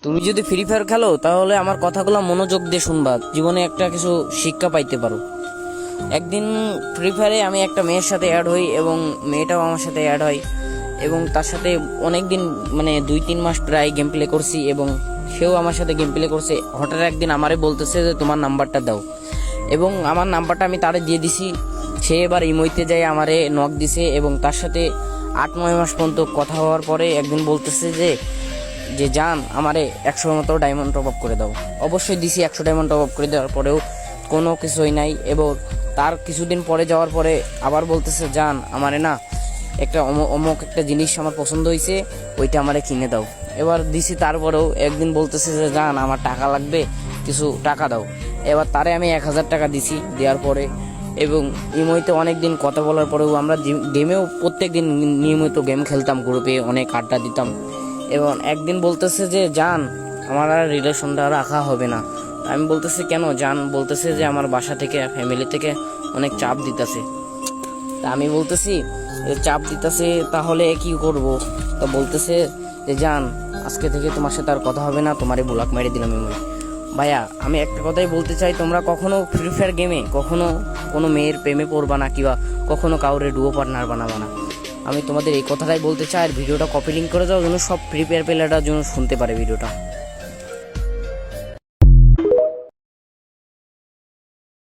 তুমি যদি free fire খেলো তাহলে আমার কথাগুলো মনোযোগ দিয়ে শুনবা, জীবনে একটা কিছু শিক্ষা পাইতে পারো। একদিন ফ্রি ফায়ারে আমি একটা মেয়ের সাথে অ্যাড হই এবং মেয়েটাও আমার সাথে অ্যাড হয় এবং তার সাথে অনেক দিন মানে 2-3 মাস প্রায় গেম প্লে করছি এবং সেও আমার সাথে গেম প্লে করছে। হঠাৎ একদিন আমারে বলতেছে যে তোমার নাম্বারটা দাও, এবং আমার নাম্বারটা আমি তারে দিয়ে দিছি। সে এবার ইমোইতে যায় আমারে নক দিছে এবং তার সাথে 8-9 মাস পর্যন্ত কথা হওয়ার পরে একদিন বলতেছে যে যে জান আমারে 100 মতো ডায়মন্ড টপ আপ করে দাও। অবশ্যই দিছি, 100 ডায়মন্ড টপ আপ করে দেওয়ার পরেও কোনো কিছুই নাই। এবং তার কিছুদিন পরে যাওয়ার পরে আবার বলতেছে জান আমারে না একটা অমুক একটা জিনিস আমার পছন্দ হয়েছে, ওইটা আমারে কিনে দাও। এবার দিছি, তারপরেও একদিন বলতেছে যে জান আমার টাকা লাগবে, কিছু টাকা দাও। এবার তারে আমি 1000 টাকা দিছি। দেওয়ার পরে এবং ইমোতে অনেক দিন কথা বলার পরেও আমরা গেমেও প্রত্যেক দিন নিয়মিত গেম খেলতাম, গ্রুপে অনেক আড্ডা দিতাম। এবং একদিন বলতেছে যে জান আমার আর রিলেশনটা রাখা হবে না। আমি বলতেছি কেন? জান বলতেছে যে আমার বাসা থেকে ফ্যামিলি থেকে অনেক চাপ দিতেছে। তা আমি বলতেছি চাপ দিতেছে তাহলে কি করব? তা বলতেছে যে জান আজকে থেকে তোমার সাথে আর কথা হবে না, তোমারে ব্লক মেরে দিলাম। ভাইয়া আমি একটা কথাই বলতে চাই, তোমরা কখনো ফ্রি ফায়ার গেমে কখনো কোনো মেয়ের প্রেমে পড়বা না, কিংবা কখনো কাউরে ডুও পার্টনার বানাবা না। আমি তোমাদের এই কথাটাই বলতে চাই। আর ভিডিওটা কপি লিঙ্ক করে দাও যেন সব ফ্রি ফায়ার প্লেয়াররা যেন শুনতে পারে ভিডিওটা।